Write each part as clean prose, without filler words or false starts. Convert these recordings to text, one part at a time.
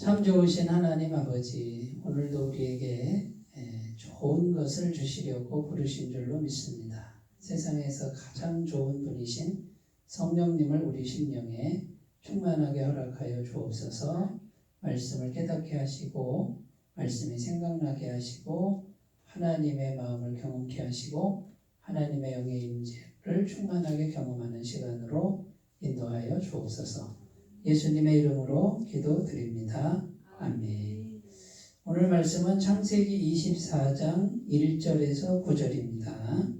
참 좋으신 하나님 아버지, 오늘도 우리에게 좋은 것을 주시려고 부르신 줄로 믿습니다. 세상에서 가장 좋은 분이신 성령님을 우리 심령에 충만하게 허락하여 주옵소서. 말씀을 깨닫게 하시고 말씀이 생각나게 하시고 하나님의 마음을 경험케 하시고 하나님의 영의 임재를 충만하게 경험하는 시간으로 인도하여 주옵소서. 예수님의 이름으로 기도드립니다. 아멘. 오늘 말씀은 창세기 24장 1절에서 9절입니다.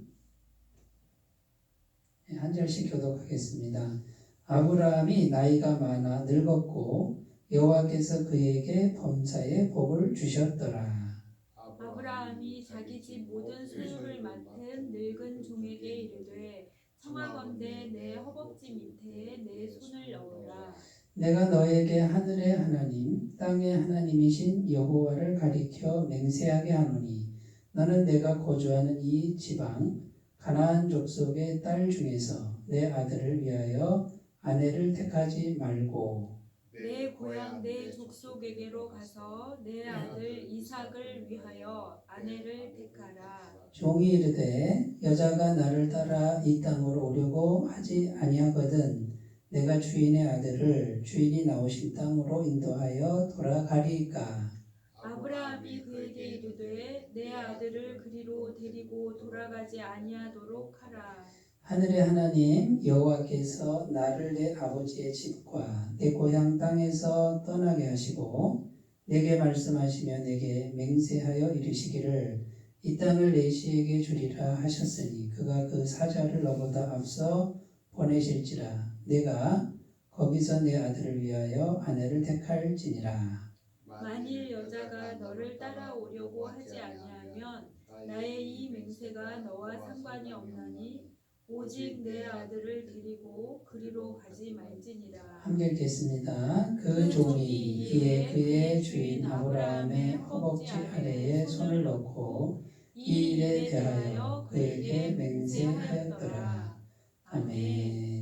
한 절씩 교독하겠습니다. 아브라함이 나이가 많아 늙었고 여호와께서 그에게 범사의 복을 주셨더라. 아브라함이 자기 집 모든 소유를 맡은 늙은 종에게 이르되 청하건대 내 허벅지 밑에 내 손을 넣으라. 내가 너에게 하늘의 하나님 땅의 하나님이신 여호와를 가리켜 맹세하게 하노니 너는 내가 거주하는 이 지방 가나안 족속의 딸 중에서 내 아들을 위하여 아내를 택하지 말고 내 고향 내 족속에게로 가서 내 아들 이삭을 위하여 아내를 택하라. 종이 이르되 여자가 나를 따라 이 땅으로 오려고 하지 아니하거든 내가 주인의 아들을 주인이 나오신 땅으로 인도하여 돌아가리이까. 아브라함이 그에게 이르되 내 아들을 그리로 데리고 돌아가지 아니하도록 하라. 하늘의 하나님 여호와께서 나를 내 아버지의 집과 내 고향 땅에서 떠나게 하시고 내게 말씀하시며 내게 맹세하여 이르시기를 이 땅을 내 씨에게 주리라 하셨으니 그가 그 사자를 너보다 앞서 보내실지라 내가 거기서 내 아들을 위하여 아내를 택할지니라. 만일 여자가 너를 따라오려고 하지 아니하면 나의 이 맹세가 너와 상관이 없나니 오직 내 아들을 데리고 그리로 가지 말지니라. 함께 읽겠습니다. 그 종이 이에 그의 주인 아브라함의 허벅지 아래에 손을 넣고 이 일에 대하여 그에게 맹세하였더라. 아멘.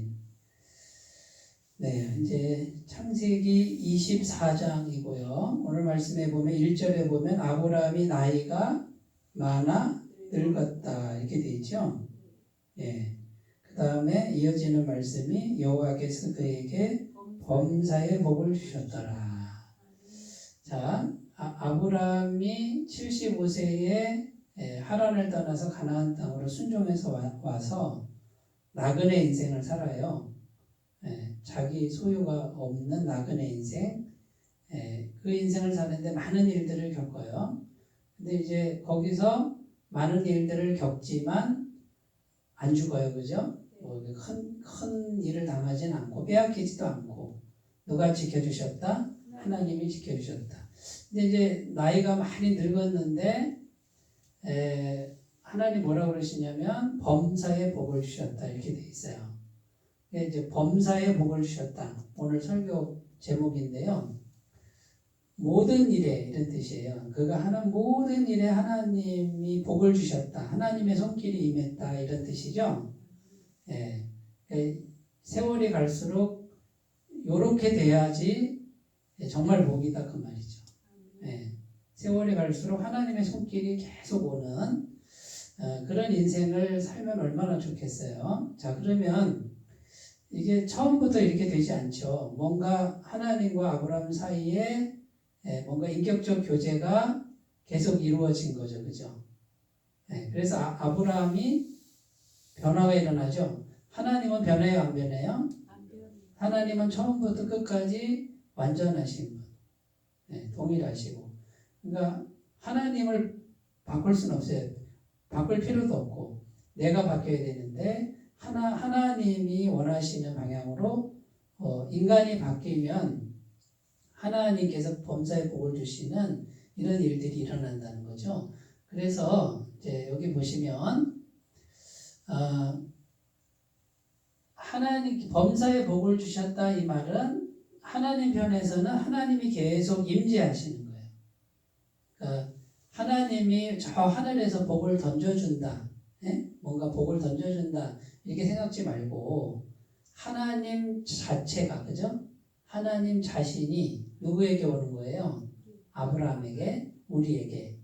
네, 이제 창세기 24장이고요. 오늘 말씀에 보면 1절에 보면 아브라함이 나이가 많아 늙었다 이렇게 돼 있죠. 예. 그 다음에 이어지는 말씀이 여호와께서 그에게 범사의 복을 주셨더라. 자, 아브라함이 75세에 하란을 떠나서 가나안 땅으로 순종해서 와서 나그네 인생을 살아요. 자기 소유가 없는 나그네 인생, 그 인생을 사는데 많은 일들을 겪어요. 근데 이제 거기서 많은 일들을 겪지만 안 죽어요, 그죠? 큰 일을 당하진 않고 빼앗기지도 않고 누가 지켜주셨다? 하나님이 지켜주셨다. 근데 이제 나이가 많이 늙었는데 하나님 뭐라 그러시냐면 범사의 복을 주셨다 이렇게 돼 있어요. 이제 범사의 복을 주셨다. 오늘 설교 제목인데요. 모든 일에 이런 뜻이에요. 그가 하는 모든 일에 하나님이 복을 주셨다. 하나님의 손길이 임했다. 이런 뜻이죠. 예. 세월이 갈수록 요렇게 돼야지 정말 복이다 그 말이죠. 예. 세월이 갈수록 하나님의 손길이 계속 오는 그런 인생을 살면 얼마나 좋겠어요. 자, 그러면 이게 처음부터 이렇게 되지 않죠. 뭔가 하나님과 아브라함 사이에 뭔가 인격적 교제가 계속 이루어진 거죠. 그죠? 그래서 아브라함이 변화가 일어나죠. 하나님은 변해요, 안 변해요? 하나님은 처음부터 끝까지 완전하신 분. 동일하시고. 그러니까 하나님을 바꿀 수는 없어요. 바꿀 필요도 없고 내가 바뀌어야 되는데 하나님이 원하시는 방향으로 인간이 바뀌면 하나님께서 범사의 복을 주시는 이런 일들이 일어난다는 거죠. 그래서 이제 여기 보시면 하나님 범사의 복을 주셨다 이 말은 하나님 편에서는 하나님이 계속 임재하시는 거예요. 그러니까 하나님이 저 하늘에서 복을 던져준다. 뭔가 복을 던져준다. 이렇게 생각지 말고 하나님 자체가 그죠? 하나님 자신이 누구에게 오는 거예요? 아브라함에게, 우리에게.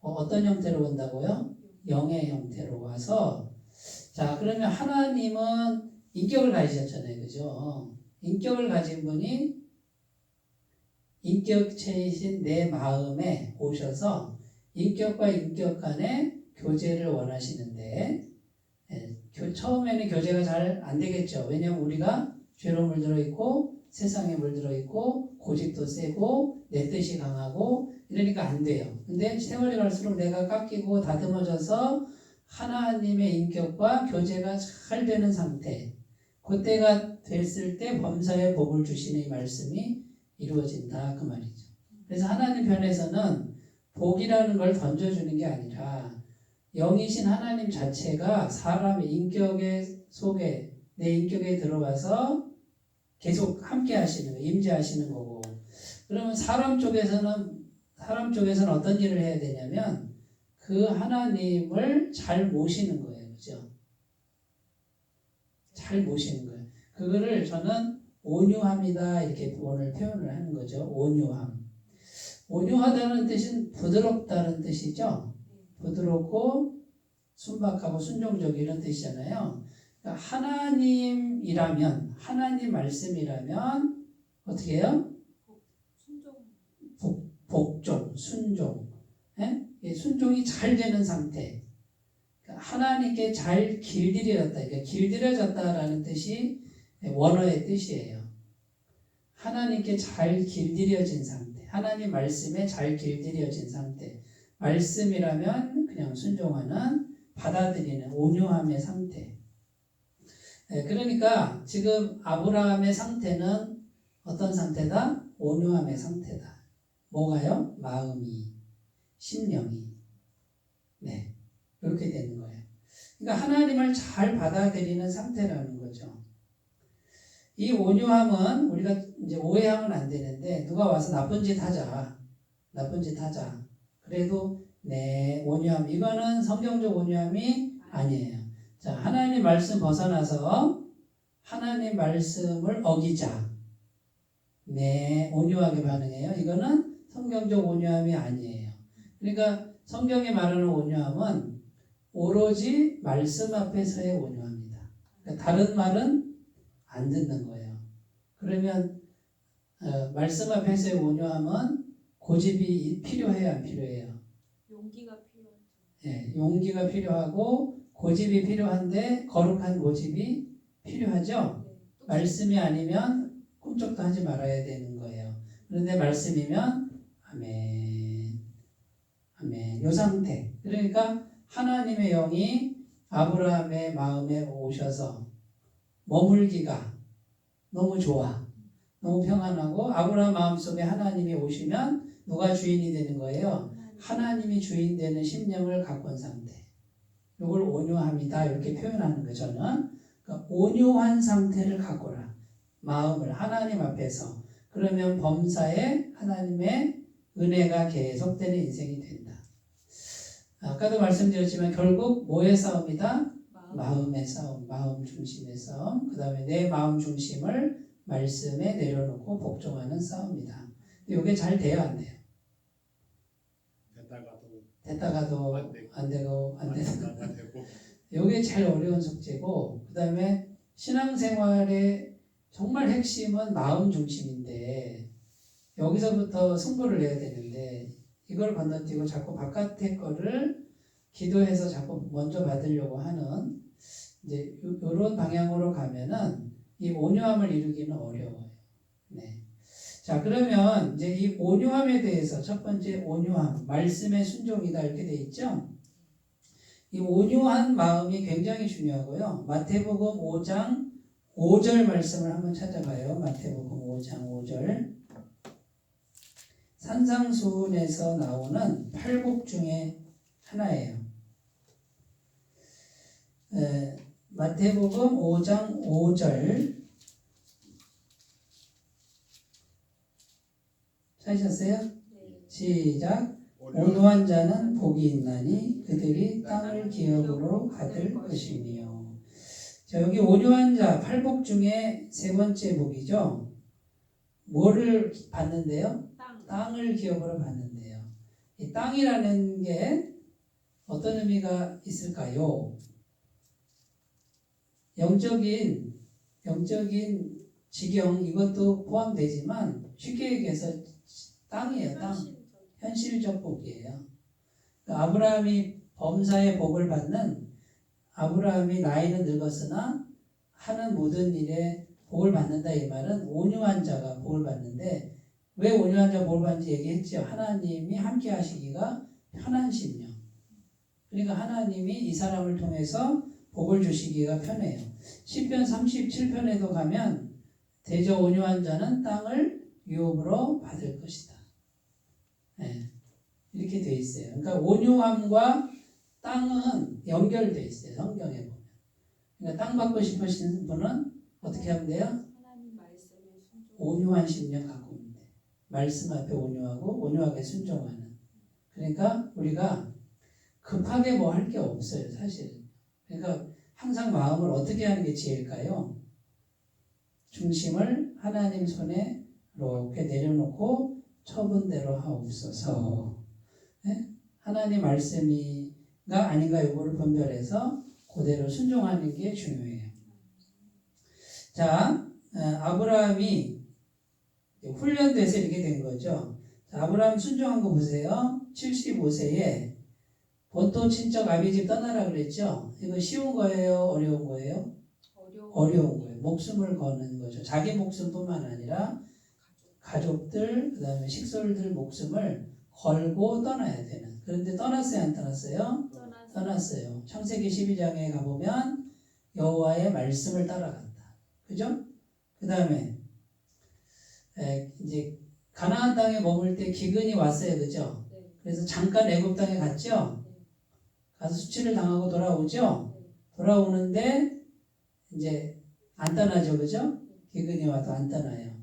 어떤 형태로 온다고요? 영의 형태로 와서, 자, 그러면 하나님은 인격을 가지셨잖아요. 그죠? 인격을 가진 분이 인격체이신 내 마음에 오셔서 인격과 인격 간의 교제를 원하시는데, 처음에는 교제가 잘 안 되겠죠. 왜냐하면 우리가 죄로 물들어 있고 세상에 물들어 있고 고집도 세고 내 뜻이 강하고 이러니까 안 돼요. 근데 세월이 갈수록 내가 깎이고 다듬어져서 하나님의 인격과 교제가 잘 되는 상태, 그때가 됐을 때 범사에 복을 주시는 이 말씀이 이루어진다 그 말이죠. 그래서 하나님 편에서는 복이라는 걸 던져주는 게 아니라 영이신 하나님 자체가 사람의 인격의 속에 내 인격에 들어와서 계속 함께 하시는 거, 임재하시는 거고. 그러면 사람 쪽에서는 어떤 일을 해야 되냐면 그 하나님을 잘 모시는 거예요. 그죠? 잘 모시는 거예요. 그거를 저는 온유함이다 이렇게 오늘 표현을 하는 거죠. 온유함. 온유하다는 뜻은 부드럽다는 뜻이죠. 부드럽고 순박하고 순종적 이런 뜻이잖아요. 그러니까 하나님이라면, 하나님 말씀이라면 어떻게 해요? 복종, 순종. 예? 순종이 잘 되는 상태. 그러니까 하나님께 잘 길들여졌다. 그러니까 길들여졌다라는 뜻이 원어의 뜻이에요. 하나님께 잘 길들여진 상태. 하나님 말씀에 잘 길들여진 상태. 말씀이라면 그냥 순종하는, 받아들이는 온유함의 상태. 그러니까 지금 아브라함의 상태는 어떤 상태다? 온유함의 상태다. 뭐가요? 마음이, 심령이. 네, 이렇게 되는 거예요. 그러니까 하나님을 잘 받아들이는 상태라는 거죠. 이 온유함은 우리가 이제 오해하면 안 되는데, 누가 와서 나쁜 짓 하자. 그래도 네, 온유함. 이거는 성경적 온유함이 아니에요. 자, 하나님 말씀 벗어나서 하나님 말씀을 어기자. 네, 온유하게 반응해요. 이거는 성경적 온유함이 아니에요. 그러니까 성경이 말하는 온유함은 오로지 말씀 앞에서의 온유함이다. 그러니까 다른 말은 안 듣는 거예요. 그러면 말씀 앞에서의 온유함은 고집이 필요해요, 안 필요해요? 용기가 필요하죠. 네, 용기가 필요하고 고집이 필요한데 거룩한 고집이 필요하죠. 네. 말씀이 아니면 꿈쩍도 하지 말아야 되는 거예요. 그런데 말씀이면 아멘, 아멘. 요 상태. 그러니까 하나님의 영이 아브라함의 마음에 오셔서 머물기가 너무 좋아. 너무 평안하고 아브라함 마음속에 하나님이 오시면 누가 주인이 되는 거예요? 하나님이 주인 되는 심령을 갖고 온 상태. 이걸 온유함이다 이렇게 표현하는 거예요. 저는 그러니까 온유한 상태를 갖고라. 마음을 하나님 앞에서. 그러면 범사에 하나님의 은혜가 계속되는 인생이 된다. 아까도 말씀드렸지만 결국 뭐의 싸움이다? 마음의 싸움, 마음 중심의 싸움. 그 다음에 내 마음 중심을 말씀에 내려놓고 복종하는 싸움이다. 근데 이게 잘 돼야 안 돼요. 됐다가도 안 되고 이게 제일 어려운 숙제고, 그 다음에 신앙생활의 정말 핵심은 마음 중심인데 여기서부터 승부를 내야 되는데 이걸 건너뛰고 자꾸 바깥의 거를 기도해서 자꾸 먼저 받으려고 하는 이제 이런 방향으로 가면은 이 온유함을 이루기는 어려워요. 네. 자, 그러면 이제 이 온유함에 대해서 첫 번째 온유함, 말씀의 순종이다 이렇게 돼 있죠. 이 온유한 마음이 굉장히 중요하고요. 마태복음 5장 5절 말씀을 한번 찾아봐요. 마태복음 5장 5절. 산상수훈에서 나오는 팔복 중에 하나예요. 마태복음 5장 5절 찾으셨어요? 네. 시작. 온유한 자는 복이 있나니 그들이 땅을 기업으로 받을 것이며. 자, 여기 온유한 자 팔복 중에 세 번째 복이죠. 뭐를 받는데요? 땅. 땅을 기업으로 받는데요. 이 땅이라는 게 어떤 의미가 있을까요? 영적인 지경 이것도 포함되지만 쉽게 얘기해서 땅이에요. 땅. 현실적 복이에요. 그러니까 아브라함이 범사의 복을 받는 아브라함이 나이는 늙었으나 하는 모든 일에 복을 받는다 이 말은 온유한 자가 복을 받는데 왜 온유한 자가 복을 받는지 얘기했죠. 하나님이 함께 하시기가 편한 심령. 그러니까 하나님이 이 사람을 통해서 복을 주시기가 편해요. 시편 37편에도 가면 대저 온유한 자는 땅을 유업으로 받을 것이다. 네. 이렇게 돼 있어요. 그러니까 온유함과 땅은 연결돼 있어요. 성경에 보면. 그러니까 땅 받고 싶으신 분은 어떻게 하면 돼요? 하나님 말씀에 순종. 온유한 심령 갖고 오면 돼. 말씀 앞에 온유하고 온유하게 순종하는. 그러니까 우리가 급하게 뭐 할 게 없어요. 사실. 그러니까 항상 마음을 어떻게 하는 게 지혜일까요? 중심을 하나님 손에 이렇게 내려놓고 처분대로 하옵소서. 네? 하나님 말씀이가 아닌가 요거를 분별해서 그대로 순종하는 게 중요해요. 자, 아브라함이 훈련돼서 이렇게 된 거죠. 자, 아브라함 순종한 거 보세요. 75세에 본토 친척 아비집 떠나라 그랬죠. 이거 쉬운 거예요? 어려운 거예요? 어려운 거예요. 목숨을 거는 거죠. 자기 목숨뿐만 아니라 가족들, 그 다음에 식솔들 목숨을 걸고 떠나야 되는. 그런데 떠났어요? 안 떠났어요? 떠났어요. 창세기 12장에 가보면 여호와의 말씀을 따라간다. 그죠? 그 다음에 이제 가나안 땅에 머물 때 기근이 왔어요. 그죠? 그래서 잠깐 애굽 땅에 갔죠? 가서 수치를 당하고 돌아오죠? 돌아오는데 이제 안 떠나죠. 그죠? 기근이 와도 안 떠나요.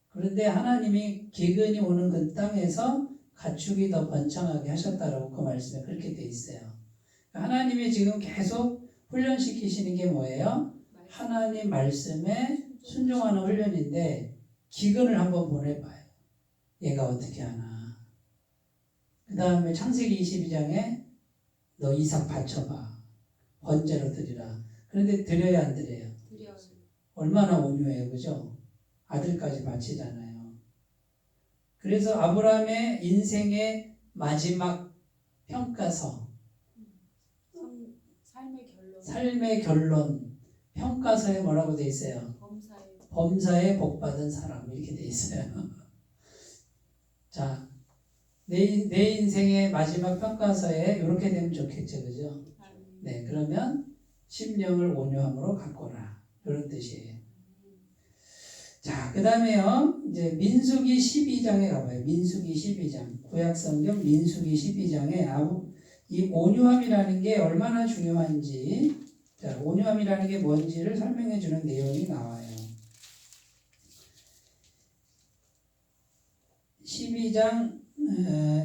그런데 하나님이 기근이 오는 그 땅에서 가축이 더 번창하게 하셨다라고 그 말씀에 그렇게 돼 있어요. 하나님이 지금 계속 훈련시키시는 게 뭐예요? 하나님 말씀에 순종하는 훈련인데 기근을 한번 보내봐요. 얘가 어떻게 하나. 그 다음에 창세기 22장에 너 이삭 바쳐봐. 번제로 드리라. 그런데 드려야 안 드려요? 얼마나 온유해요. 그죠? 아들까지 바치잖아요. 그래서 아브라함의 인생의 마지막 평가서, 삶의 결론, 평가서에 뭐라고 돼 있어요? 범사에 복받은 사람 이렇게 돼 있어요. 자, 내 인생의 마지막 평가서에 이렇게 되면 좋겠죠, 그죠? 네, 그러면 심령을 온유함으로 가꿔라 이런 뜻이에요. 자, 그 다음에요, 이제 민수기 12장에 가봐요. 민수기 12장. 구약성경 민수기 12장에 이 온유함이라는 게 얼마나 중요한지, 자, 온유함이라는 게 뭔지를 설명해 주는 내용이 나와요. 12장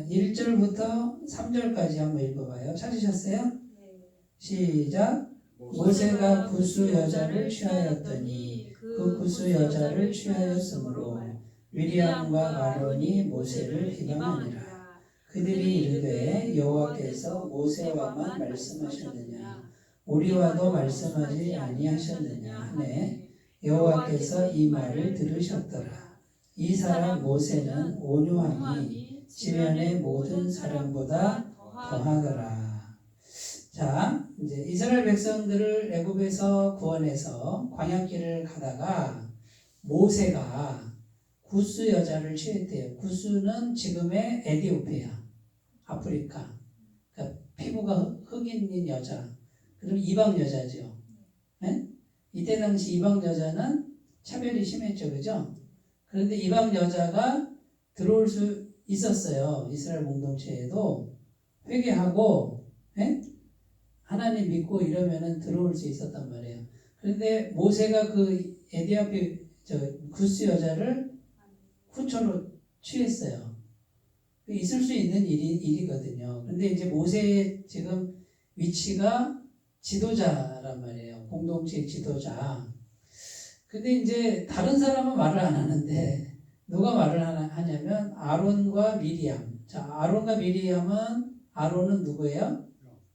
1절부터 3절까지 한번 읽어봐요. 찾으셨어요? 시작. 모세가 구스 여자를 취하였더니 그 구스 여자를 취하였으므로 미리암과 아론이 모세를 비방하니라. 그들이 이르되 여호와께서 모세와만 말씀하셨느냐 우리와도 말씀하지 아니하셨느냐 하매 여호와께서 이 말을 들으셨더라. 이 사람 모세는 온유함이 지면의 모든 사람보다 더하더라. 자, 이제 이스라엘 백성들을 애굽에서 구원해서 광야길을 가다가 모세가 구스 여자를 취했대요. 구스는 지금의 에티오피아, 아프리카. 그러니까 피부가 흑인인 여자. 그럼 이방 여자죠. 네? 이때 당시 이방 여자는 차별이 심했죠. 그죠? 그런데 이방 여자가 들어올 수 있었어요. 이스라엘 공동체에도 회개하고 네? 하나님 믿고 이러면은 들어올 수 있었단 말이에요. 그런데 모세가 그 에티오피아 구스 여자를 후처로 취했어요. 있을 수 있는 일이거든요. 근데 이제 모세의 지금 위치가 지도자란 말이에요. 공동체 지도자. 근데 이제 다른 사람은 말을 안 하는데 누가 말을 하냐면 아론과 미리암. 자, 아론과 미리암은 아론은 누구예요?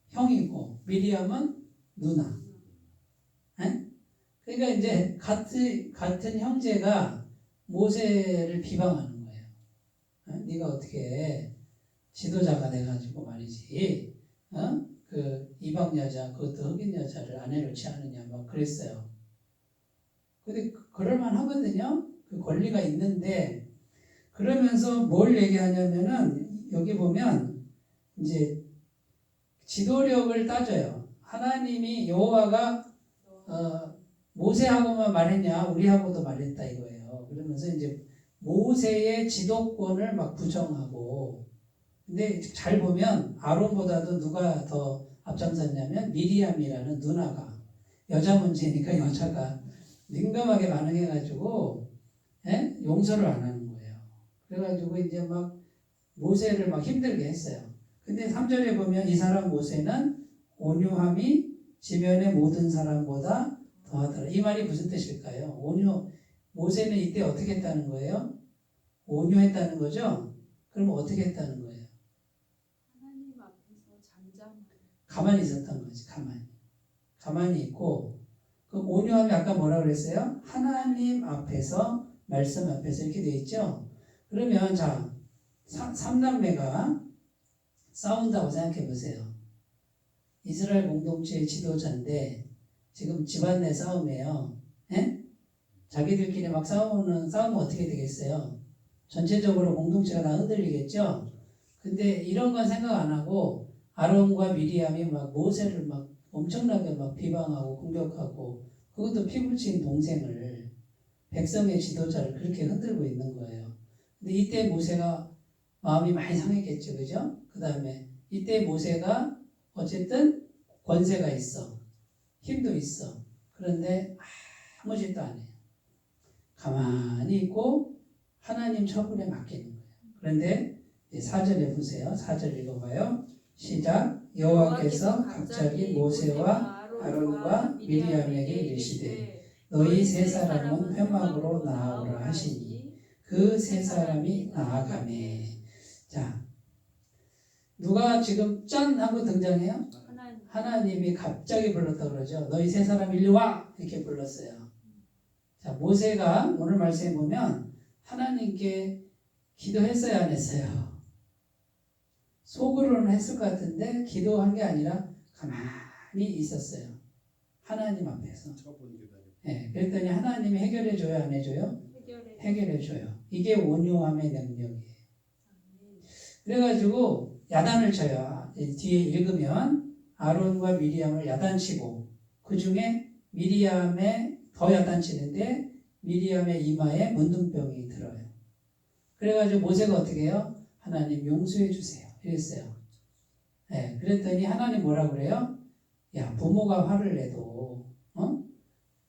형이고 미리암은 누나. 에? 그러니까 이제 같은 형제가 모세를 비방하는 거예요. 네가 어떻게 지도자가 돼가지고 말이지, 그 이방 여자, 그것도 흑인 여자를 아내로 취하느냐, 막 그랬어요. 근데 그럴만 하거든요. 그 권리가 있는데, 그러면서 뭘 얘기하냐면은, 여기 보면, 이제, 지도력을 따져요. 하나님이 여호와가, 모세하고만 말했냐, 우리하고도 말했다 이거예요. 그러면서 이제, 모세의 지도권을 막 부정하고, 근데 잘 보면, 아론보다도 누가 더 앞장섰냐면, 미리암이라는 누나가, 여자 문제니까 여자가, 민감하게 반응해가지고 용서를 안 하는 거예요. 그래가지고 이제 막 모세를 막 힘들게 했어요. 근데 3절에 보면 이 사람 모세는 온유함이 지면의 모든 사람보다 더하더라. 이 말이 무슨 뜻일까요? 모세는 이때 어떻게 했다는 거예요? 온유했다는 거죠? 그럼 어떻게 했다는 거예요? 하나님 앞에서 잠잠하게. 가만히 있었던 거지. 가만히 있고, 그 온유함이 아까 뭐라 그랬어요? 하나님 앞에서, 말씀 앞에서 이렇게 돼 있죠? 그러면 자, 삼남매가 싸운다고 생각해 보세요. 이스라엘 공동체의 지도자인데 지금 집안 내 싸움이에요. 에? 자기들끼리 막 싸우면 어떻게 되겠어요? 전체적으로 공동체가 다 흔들리겠죠? 근데 이런 건 생각 안 하고 아론과 미리암이 막 모세를 막 엄청나게 막 비방하고 공격하고, 그것도 피부친 동생을, 백성의 지도자를 그렇게 흔들고 있는 거예요. 근데 이때 모세가 마음이 많이 상했겠죠, 그죠? 그 다음에 이때 모세가 어쨌든 권세가 있어, 힘도 있어. 그런데 아무 짓도 안 해요. 가만히 있고 하나님 처분에 맡기는 거예요. 그런데 4절에 보세요. 4절 읽어봐요. 시작. 여호와께서 갑자기 모세와 아론과 미리암에게 이르시되 너희 세 사람은 회막으로 나아오라 하시니 그 세 사람이 나아가매. 자, 누가 지금 짠 하고 등장해요? 하나님이 갑자기 불렀다 그러죠. 너희 세 사람 일리 와! 이렇게 불렀어요. 자, 모세가 오늘 말씀에 보면 하나님께 기도했어야 안 했어요? 속으로는 했을 것 같은데 기도한 게 아니라 가만히 있었어요. 하나님 앞에서. 네, 그랬더니 하나님이 해결해줘요, 안 해줘요? 해결해줘요. 이게 온유함의 능력이에요. 그래가지고 야단을 쳐요. 뒤에 읽으면 아론과 미리암을 야단치고, 그 중에 미리암에 더 야단치는데 미리암의 이마에 문둥병이 들어요. 그래가지고 모세가 어떻게 해요? 하나님 용서해 주세요. 이랬어요. 네, 그랬더니 하나님 뭐라 그래요? 야, 부모가 화를 내도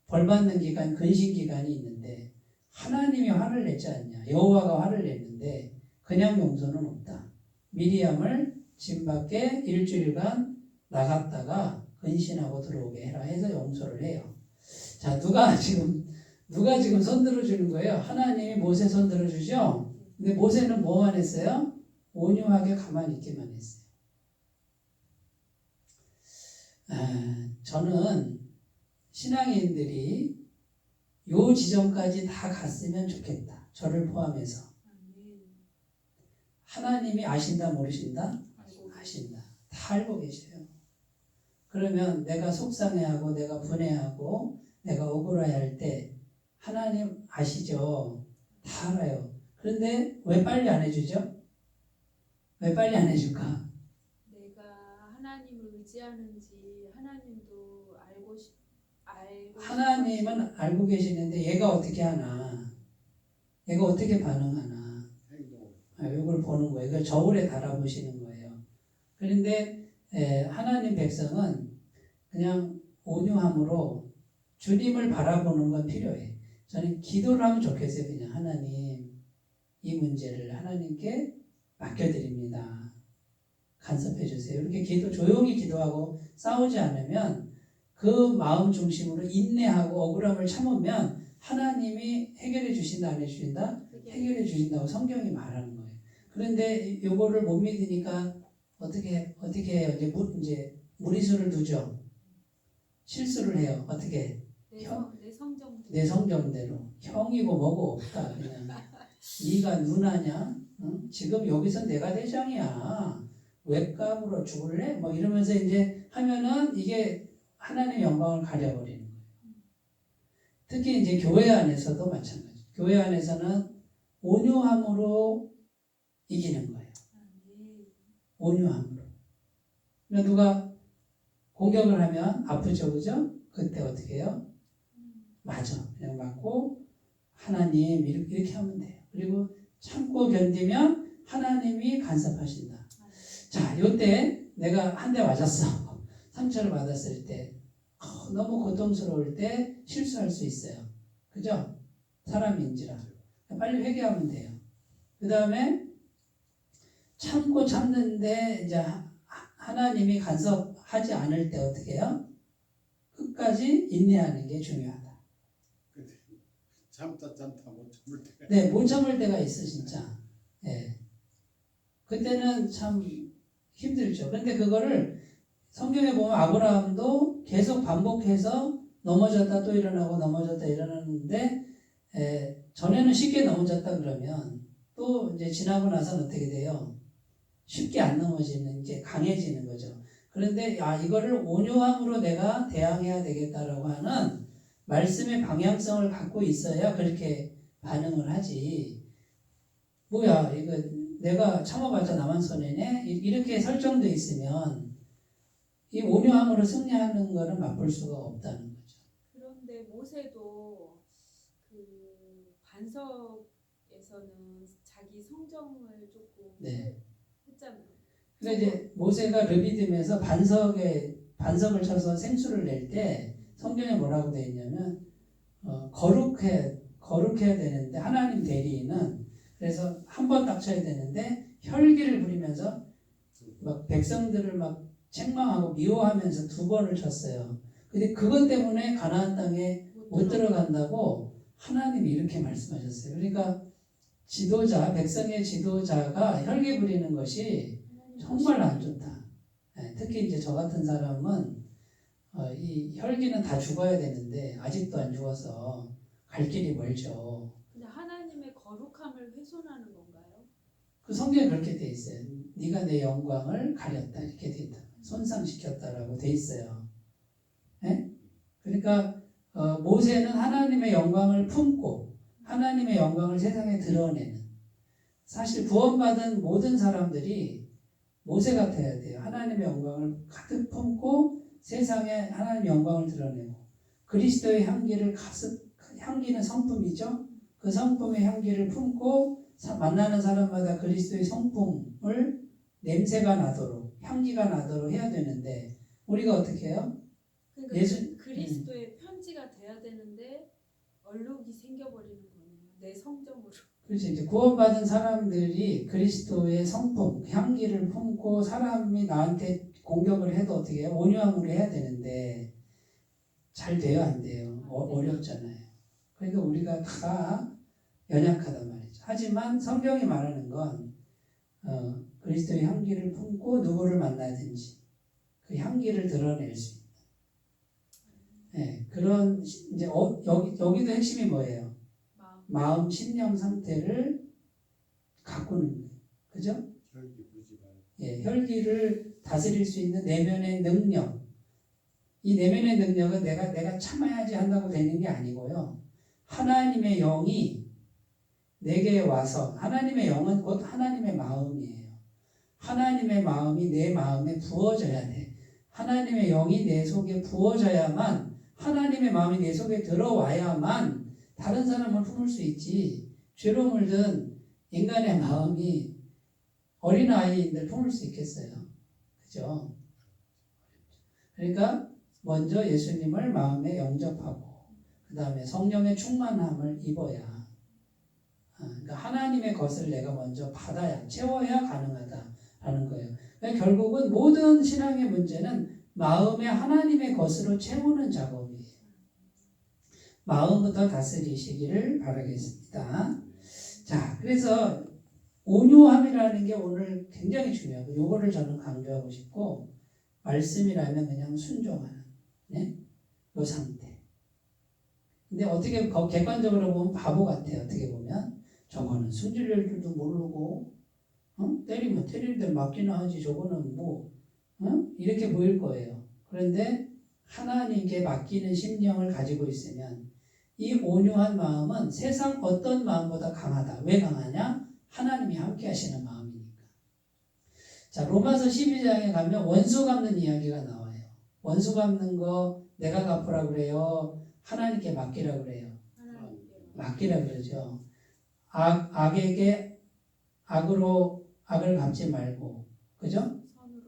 벌 받는 기간, 근신 기간이 있는데 하나님이 화를 냈지 않냐? 여호와가 화를 냈는데 그냥 용서는 없다. 미리암을 집 밖에 일주일간 나갔다가 근신하고 들어오게 해라 해서 용서를 해요. 자, 누가 지금 손 들어주는 거예요? 하나님이 모세 손 들어주죠? 근데 모세는 뭐만 했어요? 온유하게 가만히 있기만 했어요. 저는 신앙인들이 요 지점까지 다 갔으면 좋겠다. 저를 포함해서. 하나님이 아신다 모르신다? 아신다. 다 알고 계셔요. 그러면 내가 속상해하고 내가 분해하고 내가 억울해할 때 하나님 아시죠? 다 알아요. 그런데 왜 빨리 안 해주죠? 왜 빨리 안 해줄까? 내가 하나님을 의지하는지 하나님도 알고 하나님은 알고 계시는데 얘가 어떻게 하나? 얘가 어떻게 반응하나? 이걸 보는 거예요. 이걸 저울에 달아보시는 거예요. 그런데 하나님 백성은 그냥 온유함으로 주님을 바라보는 건 필요해. 저는 기도를 하면 좋겠어요. 그냥 하나님, 이 문제를 하나님께 맡겨드립니다. 간섭해 주세요. 이렇게 조용히 기도하고 싸우지 않으면 그 마음 중심으로 인내하고 억울함을 참으면 하나님이 해결해 주신다 안 해주신다? 해결해 주신다고 성경이 말하는 거예요. 그런데 요거를 못 믿으니까 어떻게 해요? 이제 무리수를 두죠. 실수를 해요. 어떻게? 내 성정대로. 형이고 뭐고 없다. 그냥 네가 누나냐? 응? 지금 여기서 내가 대장이야. 외값으로 죽을래? 뭐 이러면서 이제 하면은 이게 하나님의 영광을 가려버리는 거예요. 특히 이제 교회 안에서도 마찬가지. 교회 안에서는 온유함으로 이기는 거예요. 온유함으로. 그러니까 누가 공격을 하면 아프죠, 그죠? 그때 어떻게 해요? 맞아. 그냥 맞고 하나님 이렇게 하면 돼요. 그리고 참고 견디면 하나님이 간섭하신다. 자, 요때 내가 한 대 맞았어. 상처를 받았을 때 너무 고통스러울 때 실수할 수 있어요. 그죠? 사람인지라. 빨리 회개하면 돼요. 그 다음에 참고 참는데 이제 하나님이 간섭하지 않을 때 어떻게 해요? 끝까지 인내하는 게 중요하다. 참다 못 참을 때. 네, 못 참을 때가 있어 진짜. 네. 그때는 참 힘들죠. 근데 그거를 성경에 보면 아브라함도 계속 반복해서 넘어졌다 또 일어나고 넘어졌다 일어나는데 전에는 쉽게 넘어졌다 그러면 또 이제 지나고 나서는 어떻게 돼요? 쉽게 안 넘어지는 게 강해지는 거죠. 그런데 이거를 온유함으로 내가 대항해야 되겠다라고 하는 말씀의 방향성을 갖고 있어야 그렇게 반응을 하지. 뭐야 이거 내가 참아봤자 나만 손해네? 이렇게 설정돼 있으면 이 온유함으로 승리하는 거는 맛볼 수가 없다는 거죠. 그런데 모세도 그 반석에서는 자기 성정을 조금 했잖아요. 그러니까 이제 모세가 르비딤에서 반석을 쳐서 생수를 낼 때 성경에 뭐라고 되어 있냐면 거룩해야 되는데 하나님 대리인은 그래서 한 번 딱 쳐야 되는데 혈기를 부리면서 막 백성들을 막 책망하고 미워하면서 2번을 쳤어요. 근데 그것 때문에 가나안 땅에 못 들어간다고 하나님이 이렇게 말씀하셨어요. 그러니까 백성의 지도자가 혈기 부리는 것이 정말 안 좋다. 특히 이제 저 같은 사람은 이 혈기는 다 죽어야 되는데 아직도 안 죽어서 갈 길이 멀죠. 근데 하나님의 거룩함을 훼손하는 건가요? 그 성경에 그렇게 돼 있어요. 네가 내 영광을 가렸다 이렇게 돼 있다. 손상시켰다라고 돼 있어요. 네? 그러니까 모세는 하나님의 영광을 품고 하나님의 영광을 세상에 드러내는 사실 구원받은 모든 사람들이 모세 같아야 돼요. 하나님의 영광을 가득 품고 세상에 하나님의 영광을 드러내고 그리스도의 향기는 성품이죠. 그 성품의 향기를 품고 만나는 사람마다 그리스도의 성품을 냄새가 나도록 향기가 나도록 해야 되는데 우리가 어떻게 해요? 그러니까 그리스도의 편지가 돼야 되는데 얼룩이 생겨버리는 거네요. 내 성정으로. 그렇죠. 이제 구원받은 사람들이 그리스도의 성품, 향기를 품고 사람이 나한테 공격을 해도 어떻게 해요? 온유함으로 해야 되는데 잘 돼요, 안 돼요? 어렵잖아요. 그러니까 우리가 다 연약하단 말이죠. 하지만 성경이 말하는 건 그리스도의 향기를 품고 누구를 만나든지 그 향기를 드러낼 수 있다. 네, 그런 이제 여기도 핵심이 뭐예요? 마음, 신념 상태를 가꾸는 거예요. 그죠? 혈기를 다스릴 수 있는 내면의 능력. 이 내면의 능력은 내가 참아야지 한다고 되는 게 아니고요. 하나님의 영이 내게 와서 하나님의 영은 곧 하나님의 마음이에요. 하나님의 마음이 내 마음에 부어져야 돼. 하나님의 영이 내 속에 부어져야만 하나님의 마음이 내 속에 들어와야만 다른 사람을 품을 수 있지. 죄로 물든 인간의 마음이 어린아이인들 품을 수 있겠어요. 그죠? 그러니까 먼저 예수님을 마음에 영접하고 그 다음에 성령의 충만함을 입어야 그러니까 하나님의 것을 내가 먼저 받아야 채워야 가능하다라는 거예요. 그러니까 결국은 모든 신앙의 문제는 마음에 하나님의 것으로 채우는 작업이에요. 마음부터 다스리시기를 바라겠습니다. 자, 그래서 온유함이라는 게 오늘 굉장히 중요하고 요거를 저는 강조하고 싶고 말씀이라면 그냥 순종하는 요 상태. 근데 어떻게 객관적으로 보면 바보 같아요. 어떻게 보면 저거는 승질낼 줄도 모르고 때리면 때리는 대로 맞기는 하지 저거는 뭐 이렇게 보일 거예요. 그런데 하나님께 맡기는 심령을 가지고 있으면 이 온유한 마음은 세상 어떤 마음보다 강하다. 왜 강하냐? 하나님이 함께 하시는 마음이니까. 자, 로마서 12장에 가면 원수 갚는 이야기가 나와요. 원수 갚는 거 내가 갚으라 그래요? 하나님께 맡기라 그래요? 맡기라 그러죠. 악에게 악을 갚지 말고, 그죠?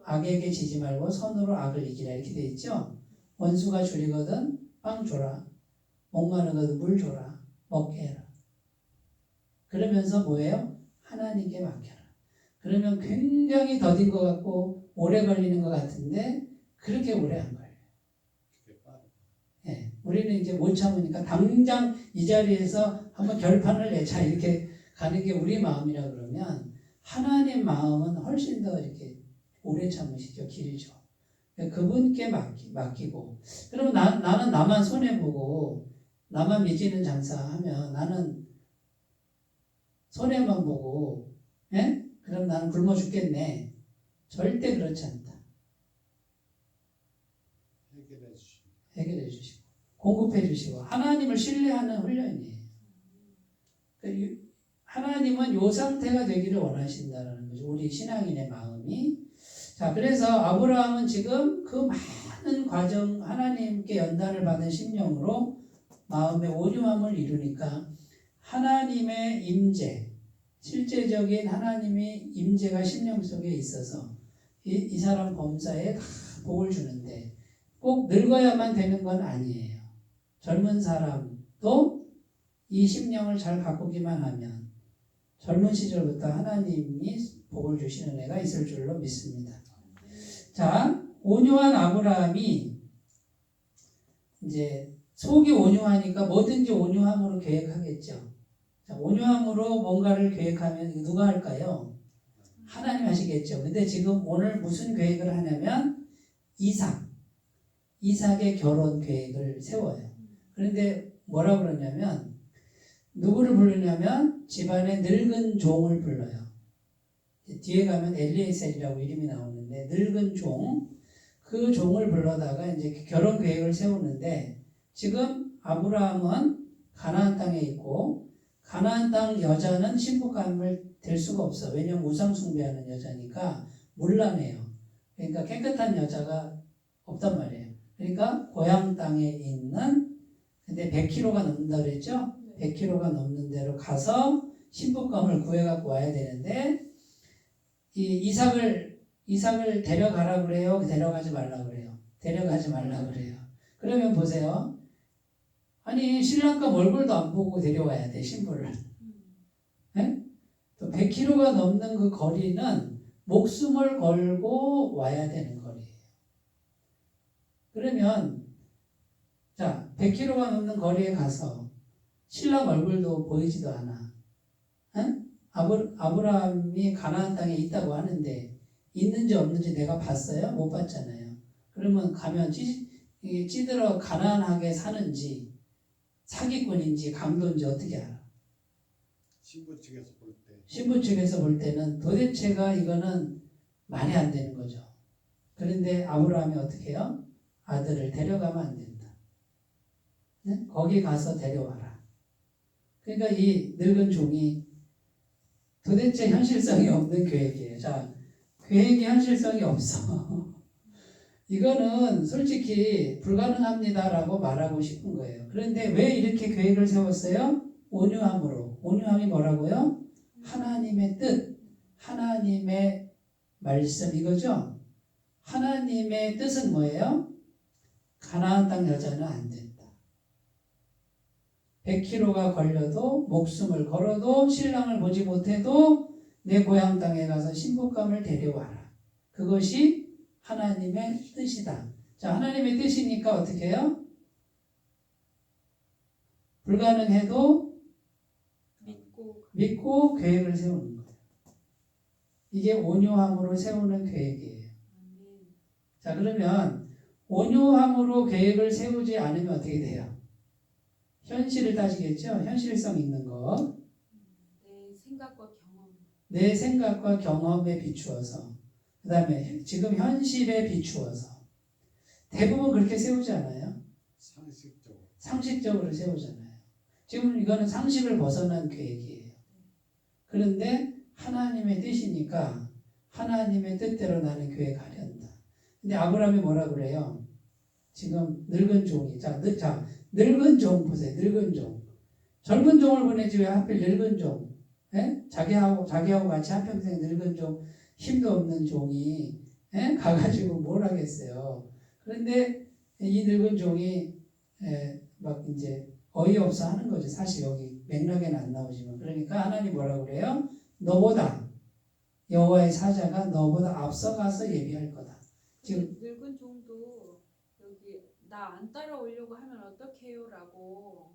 악에게 지지 말고 선으로 악을 이기라 이렇게 돼 있죠. 원수가 줄이거든 빵 줘라. 목마르거든 물 줘라. 먹게 해라. 그러면서 뭐예요? 하나님께 맡겨라. 그러면 굉장히 더딘 것 같고 오래 걸리는 것 같은데 그렇게 오래 안 걸려요. 예, 우리는 이제 못 참으니까 당장 이 자리에서 한번 결판을 내자 이렇게 가는 게 우리 마음이라 그러면 하나님 마음은 훨씬 더 이렇게 오래 참으시죠. 길죠. 그분께 맡기고 그러면 나는 나만 손해보고 나만 믿기는 장사하면 나는 손해만 보고 그럼 나는 굶어 죽겠네. 절대 그렇지 않다. 해결해 주시고 공급해 주시고 하나님을 신뢰하는 훈련이에요. 하나님은 요 상태가 되기를 원하신다는 거죠. 우리 신앙인의 마음이. 자, 그래서 아브라함은 지금 그 많은 과정 하나님께 연단을 받은 심령으로 마음의 온유함을 이루니까 하나님의 임재, 실제적인 하나님의 임재가 심령 속에 있어서 이 사람 범사에 다 복을 주는데 꼭 늙어야만 되는 건 아니에요. 젊은 사람도 이 심령을 잘 가꾸기만 하면 젊은 시절부터 하나님이 복을 주시는 애가 있을 줄로 믿습니다. 자, 온유한 아브라함이 이제 속이 온유하니까 뭐든지 온유함으로 계획하겠죠. 자, 온유함으로 뭔가를 계획하면 누가 할까요? 하나님 하시겠죠. 근데 지금 오늘 무슨 계획을 하냐면 이삭의 결혼 계획을 세워요. 그런데 뭐라 그러냐면 누구를 부르냐면 집안의 늙은 종을 불러요. 뒤에 가면 엘리에셀이라고 이름이 나오는데 늙은 종, 그 종을 불러다가 이제 결혼 계획을 세우는데 지금 아브라함은 가나안 땅에 있고 가나안 땅 여자는 신부감을 될 수가 없어. 왜냐하면 우상 숭배하는 여자니까 문란해요. 그러니까 깨끗한 여자가 없단 말이에요. 그러니까 고향 땅에 있는 근데 100km가 넘는다 그랬죠? 100km가 넘는 데로 가서 신부감을 구해갖고 와야 되는데 이삭을 데려가라 그래요? 데려가지 말라 그래요? 데려가지 말라 그래요. 그러면 보세요. 아니 신랑감 얼굴도 안 보고 데려와야 돼 신부를. 네? 또 100km가 넘는 그 거리는 목숨을 걸고 와야 되는 거리예요. 그러면 자 100km가 넘는 거리에 가서 신랑 얼굴도 보이지도 않아. 아브라함이 가나안 땅에 있다고 하는데 있는지 없는지 내가 봤어요? 못 봤잖아요. 그러면 가면 찌들어 가난하게 사는지 사기꾼인지 강도인지 어떻게 알아? 신부 측에서 볼 때는 도대체가 이거는 말이 안 되는 거죠. 그런데 아브라함이 어떻게 해요? 아들을 데려가면 안 된다. 네? 거기 가서 데려와라. 그러니까 이 늙은 종이 도대체 현실성이 없는 계획이에요. 자, 계획이 현실성이 없어. 이거는 솔직히 불가능합니다라고 말하고 싶은 거예요. 그런데 왜 이렇게 계획을 세웠어요? 온유함으로. 온유함이 뭐라고요? 하나님의 뜻, 하나님의 말씀 이거죠? 하나님의 뜻은 뭐예요? 가나안 땅 여자는 안 된다. 100km가 걸려도 목숨을 걸어도 신랑을 보지 못해도 내 고향 땅에 가서 신부감을 데려와라. 그것이 하나님의 뜻이다. 자, 하나님의 뜻이니까 어떻게 해요? 불가능해도 믿고 계획을 세우는 거예요. 이게 온유함으로 세우는 계획이에요. 자, 그러면 온유함으로 계획을 세우지 않으면 어떻게 돼요? 현실을 따지겠죠? 현실성 있는 거. 내 생각과 경험에 비추어서, 그 다음에 지금 현실에 비추어서 대부분 그렇게 세우지 않아요? 상식적으로 세우잖아요. 지금 이거는 상식을 벗어난 계획이에요. 그런데 하나님의 뜻이니까 하나님의 뜻대로 나는 계획하련다. 근데 아브라함이 뭐라 그래요? 지금 늙은 종이, 늙은 종 보세요. 늙은 종. 젊은 종을 보내지 왜 하필 늙은 종? 예? 자기하고 같이 한평생 늙은 종, 힘도 없는 종이 가가지고 뭘 하겠어요. 그런데 이 늙은 종이 막 이제 어이없어 하는 거죠. 사실 여기 맥락에는 안 나오지만. 그러니까 하나님 뭐라 그래요? 너보다 여호와의 사자가 너보다 앞서가서 예비할 거다. 지금 늙은 종도 여기 나 안 따라오려고 하면 어떡해요라고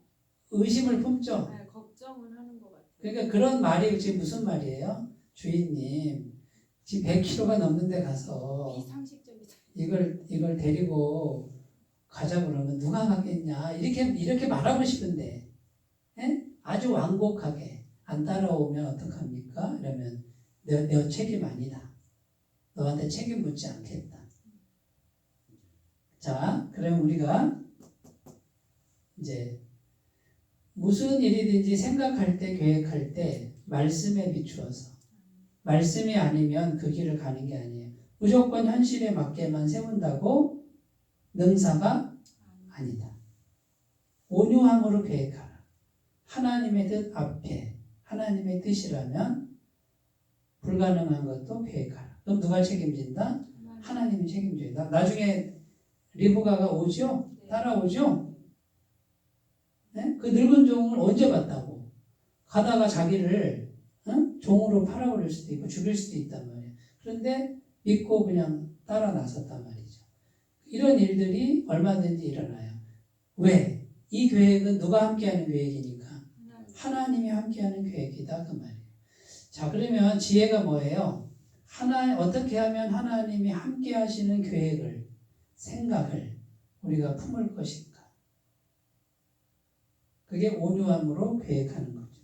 의심을 품죠. 걱정은 하는 것 같아요. 그러니까 그런 말이 지금 무슨 말이에요? 주인님 지금 100km가 넘는데 가서 비상식적이다. 이걸 데리고 가자 그러면 누가 가겠냐 이렇게 말하고 싶은데 아주 완곡하게 안 따라오면 어떡합니까? 이러면 너 책임 아니다. 너한테 책임 묻지 않겠다. 자, 그럼 우리가 이제 무슨 일이든지 생각할 때, 계획할 때 말씀에 비추어서 말씀이 아니면 그 길을 가는 게 아니에요. 무조건 현실에 맞게만 세운다고 능사가 아니다. 온유함으로 계획하라. 하나님의 뜻 앞에 하나님의 뜻이라면 불가능한 것도 계획하라. 그럼 누가 책임진다? 하나님이 책임져요. 나중에 리브가가 오죠? 따라오죠? 네? 그 늙은 종을 언제 봤다고? 가다가 자기를 종으로 팔아버릴 수도 있고 죽일 수도 있단 말이에요. 그런데 믿고 그냥 따라 나섰단 말이죠. 이런 일들이 얼마든지 일어나요. 왜? 이 계획은 누가 함께하는 계획이니까? 하나님이 함께하는 계획이다 그 말이에요. 자, 그러면 지혜가 뭐예요? 어떻게 하면 하나님이 함께하시는 계획을 생각을 우리가 품을 것인가? 그게 온유함으로 계획하는 거죠.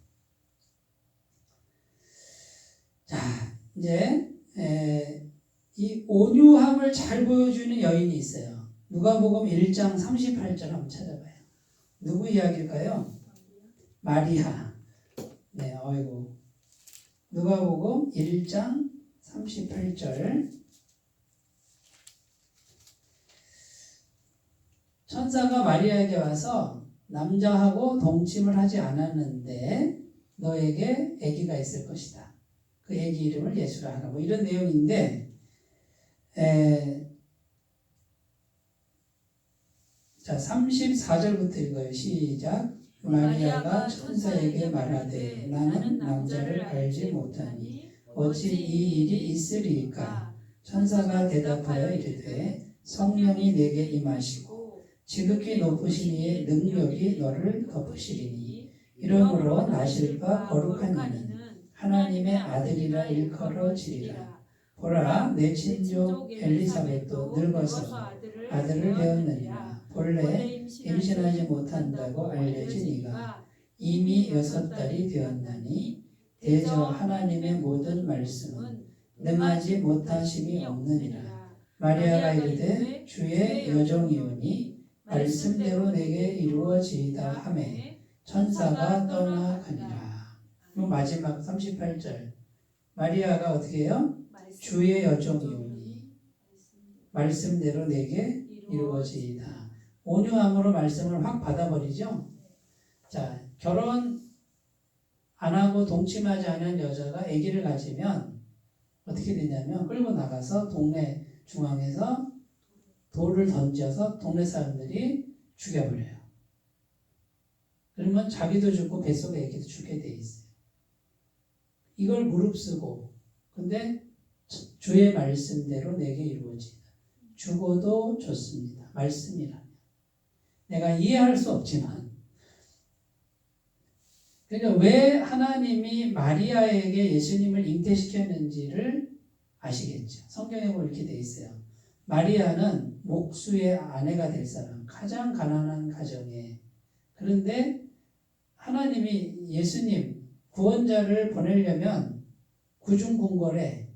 자, 이제 이 온유함을 잘 보여주는 여인이 있어요. 누가복음 1장 38절 한번 찾아봐요. 누구 이야기일까요? 마리아. 네, 어이구. 누가복음 1장 38절. 천사가 마리아에게 와서 남자하고 동침을 하지 않았는데 너에게 아기가 있을 것이다. 그 아기 이름을 예수라 하라. 뭐 이런 내용인데 자 34절부터 읽어요. 시작. 마리아가 천사에게 말하되 나는 남자를 알지 못하니 어찌 이 일이 있으리까? 천사가 대답하여 이르되 성령이 내게 임하시고 지극히 높으신 이의 능력이 너를 덮으시리니 이러므로 나실 바 거룩한 이는 하나님의 아들이라 일컬어지리라. 보라 내 친족 엘리사벳도 늙어서 아들을 배웠느니라. 본래 임신하지 못한다고 알려진 이가 이미 6달이 되었나니 대저 하나님의 모든 말씀은 능하지 못하심이 없느니라. 마리아가 이르되 주의 여종이오니 말씀대로 내게 이루어지이다 하매 천사가 떠나가니라. 마지막 38절 마리아가 어떻게 해요? 주의 여종이오니 말씀대로 내게 이루어지이다. 온유함으로 말씀을 확 받아버리죠. 자, 결혼 안 하고 동침하지 않은 여자가 아기를 가지면 어떻게 되냐면 끌고 나가서 동네 중앙에서 돌을 던져서 동네 사람들이 죽여버려요. 그러면 자기도 죽고 뱃속에 아기도 죽게 돼 있어요. 이걸 무릅쓰고 근데 주의 말씀대로 내게 이루어지다. 죽어도 좋습니다. 말씀이라면. 내가 이해할 수 없지만 그러니까 왜 하나님이 마리아에게 예수님을 잉태시켰는지를 아시겠죠. 성경에 보면 이렇게 돼 있어요. 마리아는 목수의 아내가 될 사람, 가장 가난한 가정에. 그런데 하나님이 예수님, 구원자를 보내려면 구중궁궐에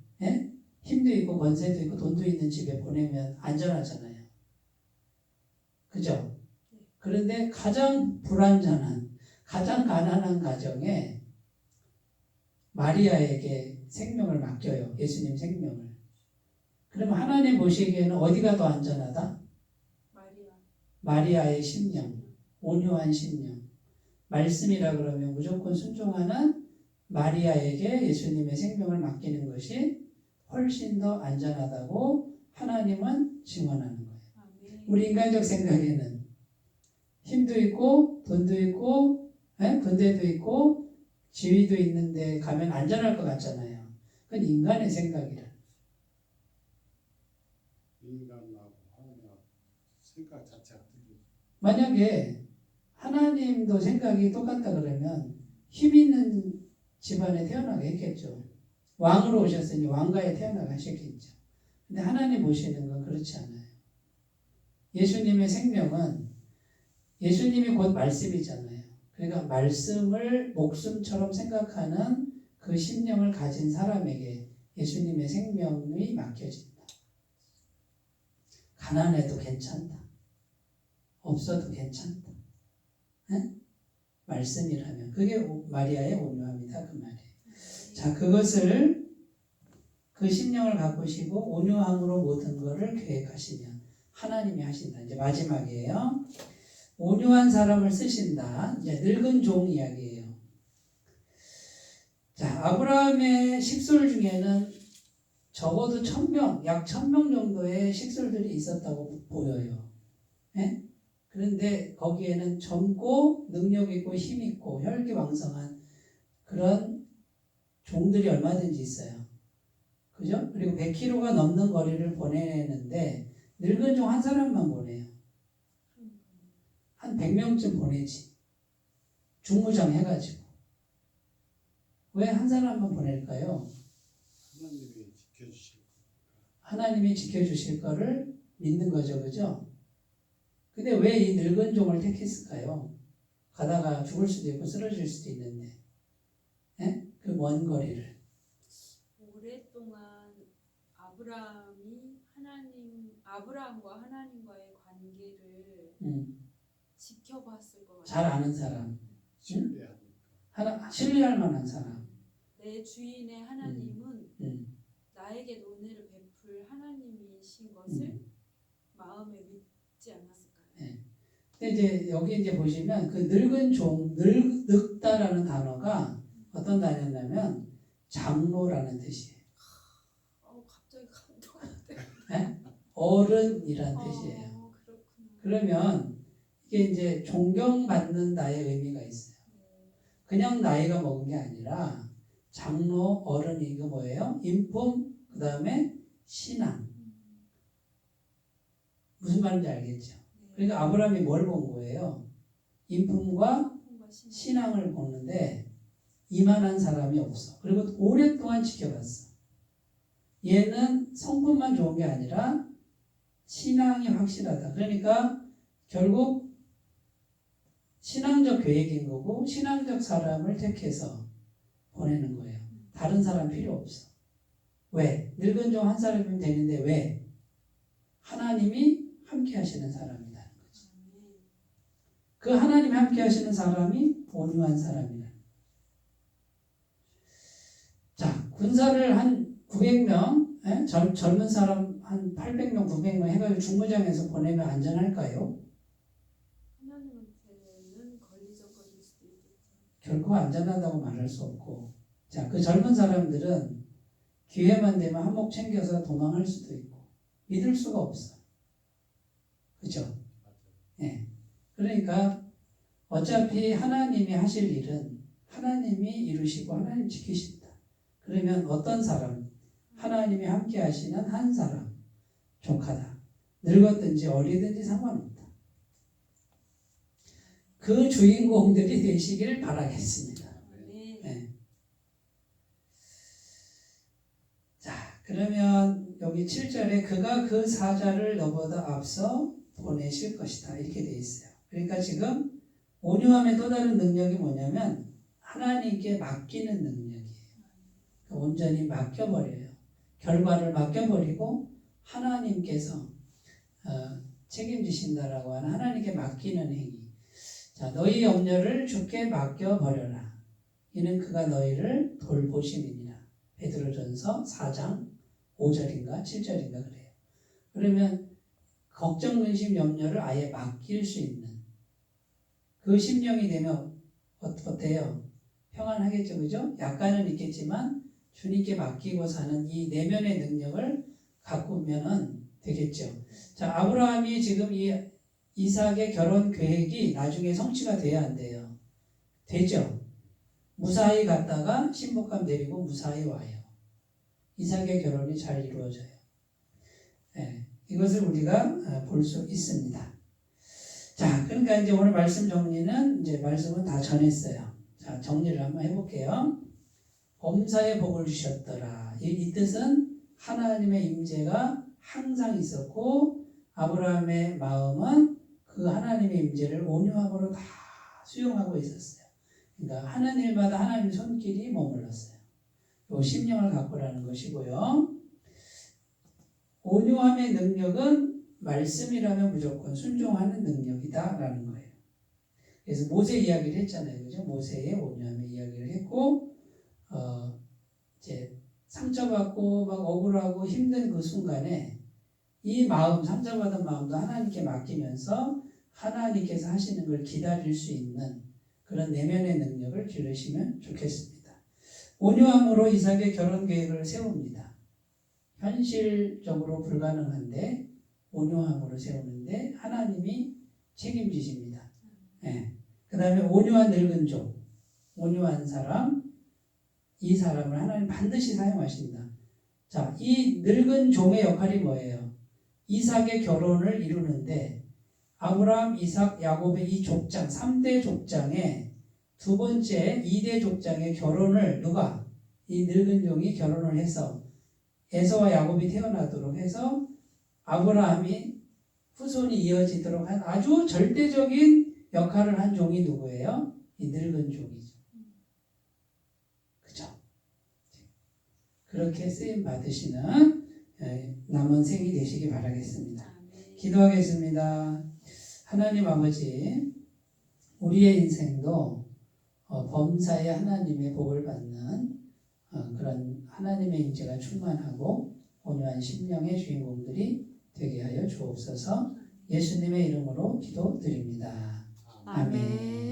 힘도 있고 권세도 있고 돈도 있는 집에 보내면 안전하잖아요. 그죠? 그런데 가장 불안전한, 가장 가난한 가정에 마리아에게 생명을 맡겨요. 예수님 생명을. 그러면 하나님 보시기에는 어디가 더 안전하다? 마리아의 심령, 온유한 심령. 말씀이라 그러면 무조건 순종하는 마리아에게 예수님의 생명을 맡기는 것이 훨씬 더 안전하다고 하나님은 증언하는 거예요. 우리 인간적 생각에는 힘도 있고 돈도 있고 군대도 있고 지위도 있는데 가면 안전할 것 같잖아요. 그건 인간의 생각이라. 인간하고 하나님하고 생각 자체가 틀리죠. 만약에 하나님도 생각이 똑같다 그러면 힘 있는 집안에 태어나게 했겠죠. 왕으로 오셨으니 왕가에 태어나게 하셨겠죠. 근데 하나님 보시는 건 그렇지 않아요. 예수님의 생명은 예수님이 곧 말씀이잖아요. 그러니까 말씀을 목숨처럼 생각하는 그 심령을 가진 사람에게 예수님의 생명이 맡겨진다. 가난해도 괜찮다. 없어도 괜찮다. 말씀이라면 그게 마리아의 온유함이다 그 말이에요. 자, 그것을 그 심령을 가꾸시고 온유함으로 모든 것을 계획하시면 하나님이 하신다. 이제 마지막이에요. 온유한 사람을 쓰신다. 이제 늙은 종 이야기예요. 자, 아브라함의 식솔 중에는 적어도 1000명, 약 1000명 정도의 식솔들이 있었다고 보여요. 그런데 거기에는 젊고 능력 있고 힘 있고 혈기왕성한 그런 종들이 얼마든지 있어요. 그죠? 그리고 100km가 넘는 거리를 보내는데 늙은 종 한 사람만 보내요. 한 100명쯤 보내지. 중무장 해가지고. 왜 한 사람만 보낼까요? 하나님이 지켜주실 하나님이 지켜주실 거를 믿는 거죠. 그죠? 근데 왜 이 늙은 종을 택했을까요? 가다가 죽을 수도 있고 쓰러질 수도 있는데. 그 먼 거리를. 오랫동안 아브라함과 하나님과의 관계를 지켜봤을 것 같아요. 잘 아는 사람. 신뢰하니까. 신뢰할 만한 사람. 내 주인의 하나님은 나에게 논의를 베풀 하나님이신 것을 마음에 믿지 않았을까요? 근데 이제 여기 이제 보시면 그 늙은 종, 늙다라는 단어가 어떤 단어냐면 장로라는 뜻이에요. 갑자기 감동한데. 어른이란 뜻이에요. 그렇구나. 그러면 이게 이제 존경받는다의 의미가 있어요. 그냥 나이가 먹은 게 아니라 장로, 어른이 이거 뭐예요? 인품, 그 다음에 신앙. 무슨 말인지 알겠죠? 그러니까 아브라함이 뭘 본 거예요? 인품과 신앙을 보는데 이만한 사람이 없어. 그리고 오랫동안 지켜봤어. 얘는 성품만 좋은 게 아니라 신앙이 확실하다. 그러니까 결국 신앙적 계획인 거고 신앙적 사람을 택해서 보내는 거예요. 다른 사람 필요 없어. 왜? 늙은 종 한 사람이면 되는데 왜? 하나님이 함께 하시는 사람이라는 거지. 그 하나님이 함께 하시는 사람이 온유한 사람이라는 거예요. 자, 군사를 한 900명, 젊은 사람 한 800명, 900명 해가지고 중무장에서 보내면 안전할까요? 하나님한테는 걸리적거릴 수도 있겠죠. 결코 안전하다고 말할 수 없고, 자, 그 젊은 사람들은 기회만 되면 한몫 챙겨서 도망할 수도 있고, 믿을 수가 없어. 그죠? 예. 그러니까 어차피 하나님이 하실 일은 하나님이 이루시고 하나님 지키신다. 그러면 어떤 사람, 하나님이 함께 하시는 한 사람, 족하다. 늙었든지 어리든지 상관없다. 그 주인공들이 되시길 바라겠습니다. 그러면 여기 7절에 그가 그 사자를 너보다 앞서 보내실 것이다 이렇게 돼 있어요. 그러니까 지금 온유함의 또 다른 능력이 뭐냐면 하나님께 맡기는 능력이에요. 그러니까 온전히 맡겨버려요. 결과를 맡겨버리고 하나님께서 책임지신다라고 하는 하나님께 맡기는 행위. 자, 너희 염려를 주께 맡겨버려라. 이는 그가 너희를 돌보심이니라. 베드로전서 4장 5절인가 7절인가 그래요. 그러면 걱정, 근심, 염려를 아예 맡길 수 있는 그 심령이 되면 어때요? 평안하겠죠, 그죠? 약간은 있겠지만 주님께 맡기고 사는 이 내면의 능력을 가꾸면은 되겠죠. 자, 아브라함이 지금 이 이삭의 결혼 계획이 나중에 성취가 돼야 안 돼요? 되죠. 무사히 갔다가 신복감 내리고 무사히 와요. 이삭의 결혼이 잘 이루어져요. 네, 이것을 우리가 볼 수 있습니다. 자, 그러니까 이제 오늘 말씀 정리는 이제 말씀은 다 전했어요. 자, 정리를 한번 해볼게요. 범사에 복을 주셨더라. 이 뜻은 하나님의 임재가 항상 있었고 아브라함의 마음은 그 하나님의 임재를 온유함으로 다 수용하고 있었어요. 그러니까 하는 일마다 하나님의 손길이 머물렀어요. 요 심령을 갖고라는 것이고요. 온유함의 능력은 말씀이라면 무조건 순종하는 능력이다라는 거예요. 그래서 모세 이야기를 했잖아요, 그죠? 모세의 온유함의 이야기를 했고, 이제 상처받고 막 억울하고 힘든 그 순간에 이 마음, 상처받은 마음도 하나님께 맡기면서 하나님께서 하시는 걸 기다릴 수 있는 그런 내면의 능력을 기르시면 좋겠습니다. 온유함으로 이삭의 결혼 계획을 세웁니다. 현실적으로 불가능한데 온유함으로 세우는데 하나님이 책임지십니다. 네. 그 다음에 온유한 늙은 종, 온유한 사람, 이 사람을 하나님 반드시 사용하신다. 자, 이 늙은 종의 역할이 뭐예요? 이삭의 결혼을 이루는데 아브라함, 이삭, 야곱의 이 족장, 3대 족장의 두 번째 2대 족장의 결혼을 누가? 이 늙은 종이 결혼을 해서 에서와 야곱이 태어나도록 해서 아브라함이 후손이 이어지도록 한 아주 절대적인 역할을 한 종이 누구예요? 이 늙은 종이죠. 그죠? 그렇게 쓰임 받으시는 남은 생이 되시기 바라겠습니다. 기도하겠습니다. 하나님 아버지, 우리의 인생도 범사에 하나님의 복을 받는 그런 하나님의 임재가 충만하고 온유한 심령의 주인공들이 되게 하여 주옵소서. 예수님의 이름으로 기도드립니다. 아멘.